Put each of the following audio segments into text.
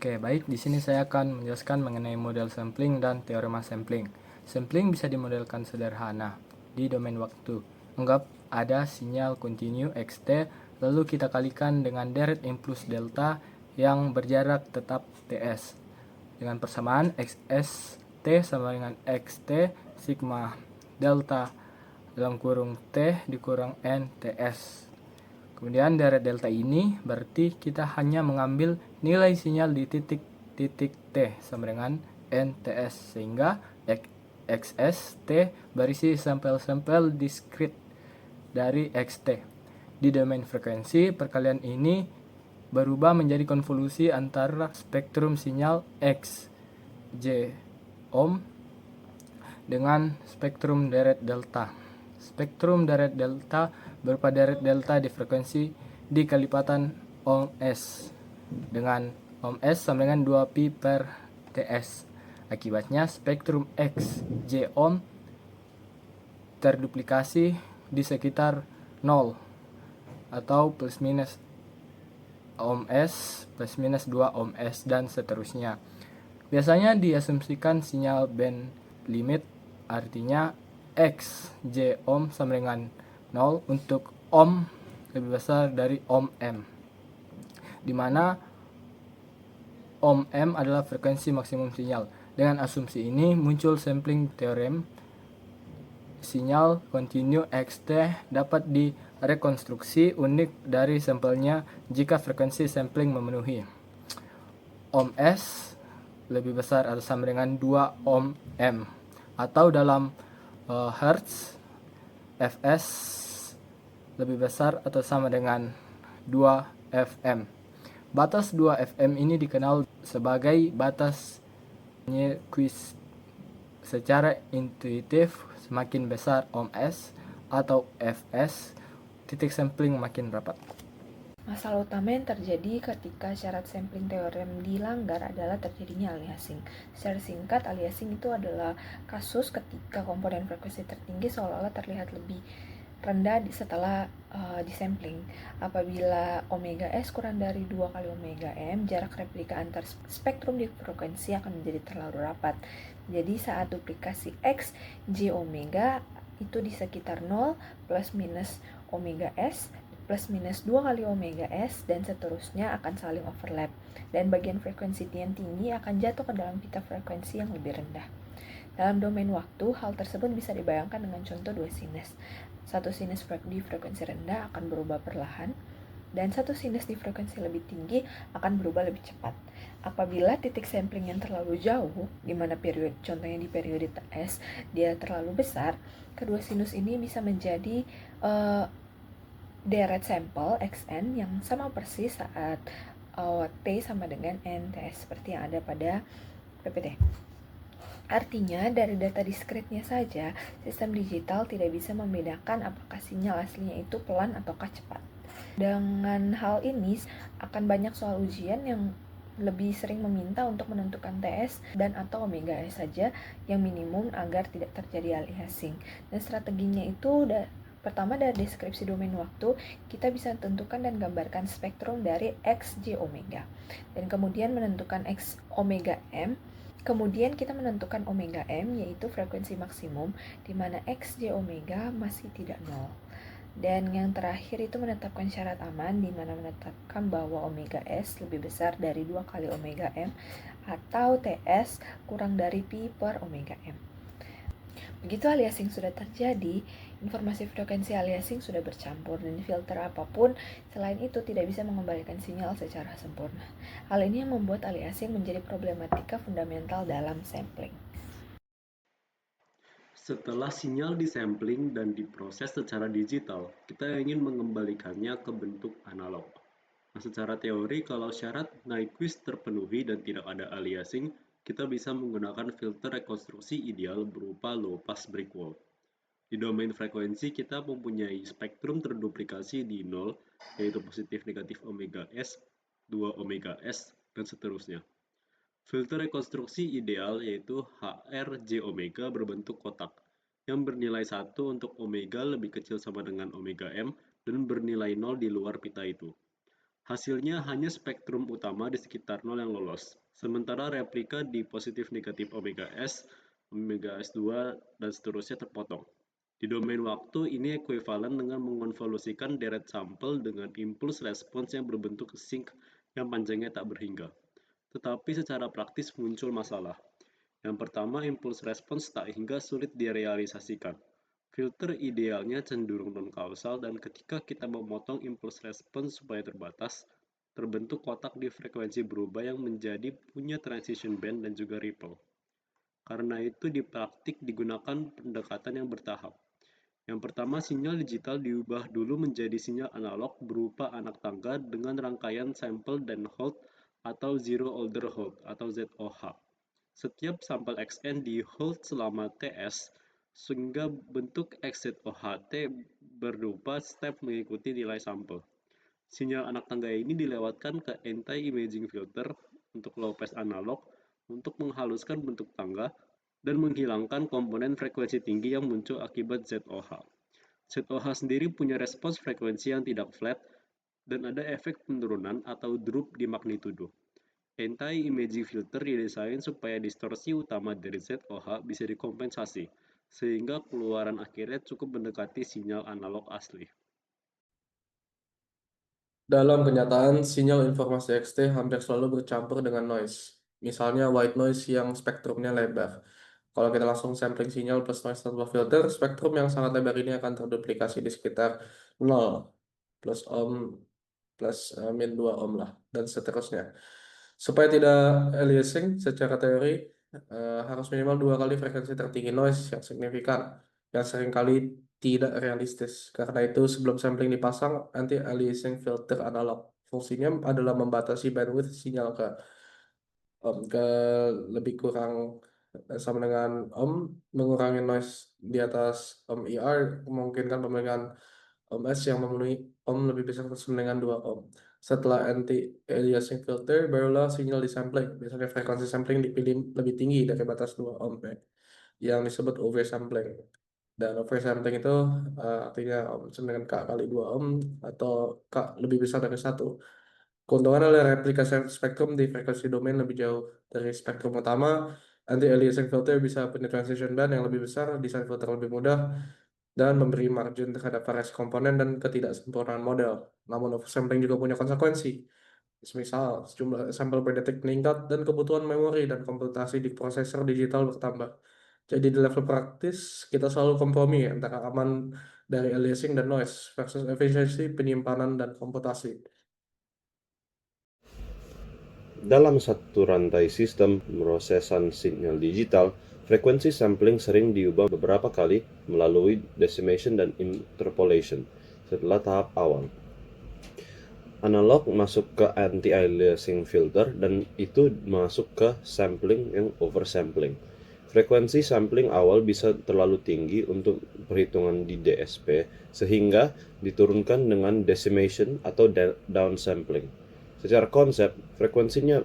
Oke, baik. Di sini saya akan menjelaskan mengenai model sampling dan teorema sampling. Sampling bisa dimodelkan sederhana di domain waktu. Anggap ada sinyal kontinu xt, lalu kita kalikan dengan deret M plus delta yang berjarak tetap ts. Dengan persamaan xs t sama dengan xt sigma delta dalam kurung t dikurang n ts. Kemudian deret delta ini berarti kita hanya mengambil nilai sinyal di titik T sama dengan NTS, sehingga XS T berisi sampel-sampel diskrit dari XT. Di domain frekuensi, perkalian ini berubah menjadi konvolusi antara spektrum sinyal X, J, ohm dengan spektrum deret delta. Spektrum deret delta berupa deret delta di frekuensi di kalipatan ohm S dengan ohm S sama dengan 2pi per ts. Akibatnya spektrum X, J ohm terduplikasi di sekitar 0 atau plus minus ohm S plus minus 2 ohm S dan seterusnya. Biasanya diasumsikan sinyal band limit, artinya X, J ohm sama dengan 0 untuk ohm lebih besar dari ohm M, di mana ohm M adalah frekuensi maksimum sinyal. Dengan asumsi ini muncul sampling theorem. Sinyal kontinu xt dapat direkonstruksi unik dari sampelnya jika frekuensi sampling memenuhi. Ohm S lebih besar atau sama dengan 2 ohm M, atau dalam Hertz Fs lebih besar atau sama dengan 2 Fm. Batas 2 Fm ini dikenal sebagai batas Nyquist. Secara intuitif, semakin besar ohm S atau Fs, titik sampling makin rapat. Masalah utama yang terjadi ketika syarat sampling teorem dilanggar adalah terjadinya aliasing. Secara singkat, aliasing itu adalah kasus ketika komponen frekuensi tertinggi seolah-olah terlihat lebih rendah setelah disampling. Apabila omega S kurang dari 2 kali omega M, jarak replika antar spektrum di frekuensi akan menjadi terlalu rapat. Jadi saat duplikasi X, J omega itu di sekitar 0 plus minus omega S plus minus 2 kali omega S dan seterusnya akan saling overlap, dan bagian frekuensi yang tinggi akan jatuh ke dalam pita frekuensi yang lebih rendah. Dalam domain waktu, hal tersebut bisa dibayangkan dengan contoh dua sinus. Satu sinus di frekuensi rendah akan berubah perlahan, dan satu sinus di frekuensi lebih tinggi akan berubah lebih cepat. Apabila titik sampling yang terlalu jauh, di mana periode, contohnya di periode Ts, dia terlalu besar, kedua sinus ini bisa menjadi deret sampel xn yang sama persis saat T sama dengan NTS seperti yang ada pada PPT. Artinya, dari data diskritnya saja, sistem digital tidak bisa membedakan apakah sinyal aslinya itu pelan ataukah cepat. Dengan hal ini, akan banyak soal ujian yang lebih sering meminta untuk menentukan TS dan atau omega S saja yang minimum agar tidak terjadi aliasing. Dan strateginya itu pertama, dari deskripsi domain waktu, kita bisa tentukan dan gambarkan spektrum dari X, J, omega. Dan kemudian menentukan X omega M. Kemudian kita menentukan omega M, yaitu frekuensi maksimum, di mana X, J, omega masih tidak nol. Dan yang terakhir itu menetapkan syarat aman, di mana menetapkan bahwa omega S lebih besar dari 2 kali omega M, atau TS kurang dari pi per omega M. Begitu aliasing sudah terjadi, informasi frekuensi aliasing sudah bercampur, dan filter apapun selain itu tidak bisa mengembalikan sinyal secara sempurna. Hal ini yang membuat aliasing menjadi problematika fundamental dalam sampling. Setelah sinyal disampling dan diproses secara digital, kita ingin mengembalikannya ke bentuk analog. Nah, secara teori, kalau syarat Nyquist terpenuhi dan tidak ada aliasing, kita bisa menggunakan filter rekonstruksi ideal berupa low pass break wall. Di domain frekuensi, kita mempunyai spektrum terduplikasi di 0, yaitu positif negatif omega S, 2 omega S, dan seterusnya. Filter rekonstruksi ideal yaitu HRJ omega berbentuk kotak, yang bernilai 1 untuk omega lebih kecil sama dengan omega M dan bernilai 0 di luar pita itu. Hasilnya hanya spektrum utama di sekitar nol yang lolos, sementara replika di positif negatif omega S2, dan seterusnya terpotong. Di domain waktu, ini ekuivalen dengan mengonvolusikan deret sampel dengan impuls respons yang berbentuk sink yang panjangnya tak berhingga. Tetapi secara praktis muncul masalah. Yang pertama, impuls respons tak hingga sulit direalisasikan. Filter idealnya cenderung non-kausal dan ketika kita memotong impuls respons supaya terbatas, terbentuk kotak di frekuensi berubah yang menjadi punya transition band dan juga ripple. Karena itu di praktik digunakan pendekatan yang bertahap. Yang pertama, sinyal digital diubah dulu menjadi sinyal analog berupa anak tangga dengan rangkaian sample dan hold atau zero order hold atau ZOH. Setiap sampel XN di hold selama TS sehingga bentuk XZOHT berupa step mengikuti nilai sampel. Sinyal anak tangga ini dilewatkan ke anti-imaging filter untuk low pass analog untuk menghaluskan bentuk tangga dan menghilangkan komponen frekuensi tinggi yang muncul akibat ZOH. ZOH sendiri punya respons frekuensi yang tidak flat dan ada efek penurunan atau drop di magnitudo. Anti-imaging filter didesain supaya distorsi utama dari ZOH bisa dikompensasi, sehingga keluaran akhirnya cukup mendekati sinyal analog asli. Dalam kenyataan, sinyal informasi XT hampir selalu bercampur dengan noise. Misalnya white noise yang spektrumnya lebar. Kalau kita langsung sampling sinyal plus noise tanpa filter, spektrum yang sangat lebar ini akan terduplikasi di sekitar 0 plus ohm plus min 2 ohm lah, dan seterusnya. Supaya tidak aliasing, secara teori harus minimal 2 kali frekuensi tertinggi noise yang signifikan, yang seringkali tidak realistis. Karena itu sebelum sampling dipasang, anti-aliasing filter analog. Fungsinya adalah membatasi bandwidth sinyal ke lebih kurang sama dengan ohm, mengurangi noise di atas ohm IR, memungkinkan pemilihan ohm S yang memenuhi ohm lebih besar sama dengan 2 ohm. Setelah anti-aliasing filter, barulah sinyal disampling. Biasanya frekuensi sampling dipilih lebih tinggi dari batas 2 ohm, yang disebut oversampling. Dan oversampling itu artinya ohm sama dengan K kali 2 ohm atau K lebih besar dari 1. Keuntungan adalah replika spektrum di frekuensi domain lebih jauh dari spektrum utama. Anti-aliasing filter bisa punya transition band yang lebih besar, desain filter lebih mudah, dan memberi margin terhadap variasi komponen dan ketidaksempurnaan model. Namun oversampling juga punya konsekuensi. Misal, jumlah sampel per detik meningkat dan kebutuhan memori dan komputasi di prosesor digital bertambah. Jadi di level praktis, kita selalu kompromi antara aman dari aliasing dan noise versus efisiensi penyimpanan dan komputasi. Dalam satu rantai sistem pemrosesan sinyal digital, frekuensi sampling sering diubah beberapa kali melalui decimation dan interpolation setelah tahap awal. Analog masuk ke anti-aliasing filter dan itu masuk ke sampling yang oversampling. Frekuensi sampling awal bisa terlalu tinggi untuk perhitungan di DSP sehingga diturunkan dengan decimation atau downsampling. Secara konsep, frekuensinya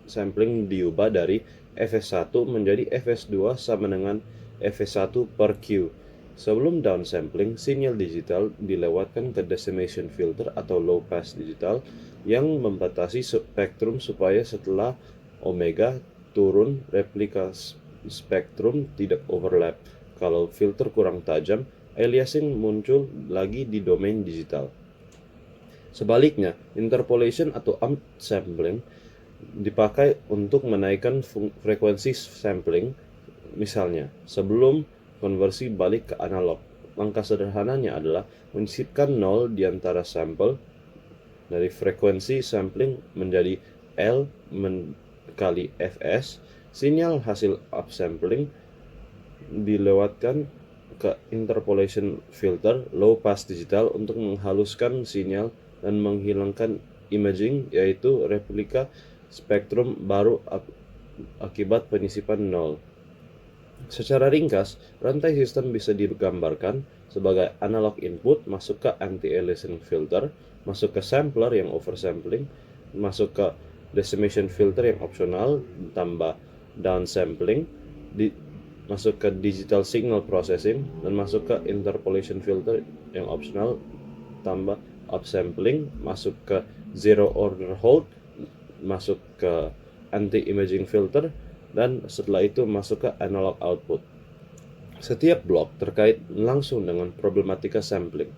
sampling diubah dari fs1 menjadi fs2 sama dengan fs1 per Q. Sebelum downsampling, sinyal digital dilewatkan ke decimation filter atau low pass digital yang membatasi spektrum supaya setelah omega turun, replika spektrum tidak overlap. Kalau filter kurang tajam, aliasing muncul lagi di domain digital. Sebaliknya, interpolation atau upsampling dipakai untuk menaikkan frekuensi sampling. Misalnya, sebelum konversi balik ke analog, langkah sederhananya adalah menyisipkan 0 di antara sampel dari frekuensi sampling menjadi L kali Fs. Sinyal hasil upsampling dilewatkan ke interpolation filter low pass digital untuk menghaluskan sinyal dan menghilangkan imaging, yaitu replika spektrum baru akibat penyisipan 0. Secara ringkas, rantai sistem bisa digambarkan sebagai analog input masuk ke anti-aliasing filter, masuk ke sampler yang oversampling, masuk ke decimation filter yang opsional tambah downsampling, masuk ke digital signal processing, dan masuk ke interpolation filter yang optional tambah upsampling, masuk ke zero order hold, masuk ke anti-imaging filter, dan setelah itu masuk ke analog output. Setiap blok terkait langsung dengan problematika sampling,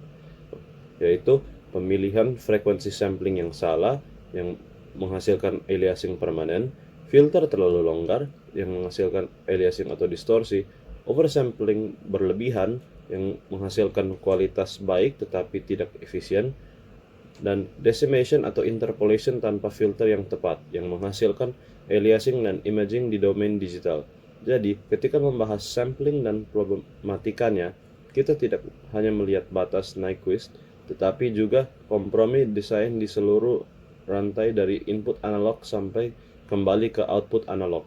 yaitu pemilihan frekuensi sampling yang salah yang menghasilkan aliasing permanen, filter terlalu longgar yang menghasilkan aliasing atau distorsi, oversampling berlebihan yang menghasilkan kualitas baik tetapi tidak efisien, dan decimation atau interpolation tanpa filter yang tepat yang menghasilkan aliasing dan imaging di domain digital. Jadi, ketika membahas sampling dan problematikanya, kita tidak hanya melihat batas Nyquist, tetapi juga kompromi desain di seluruh rantai dari input analog sampai kembali ke output analog.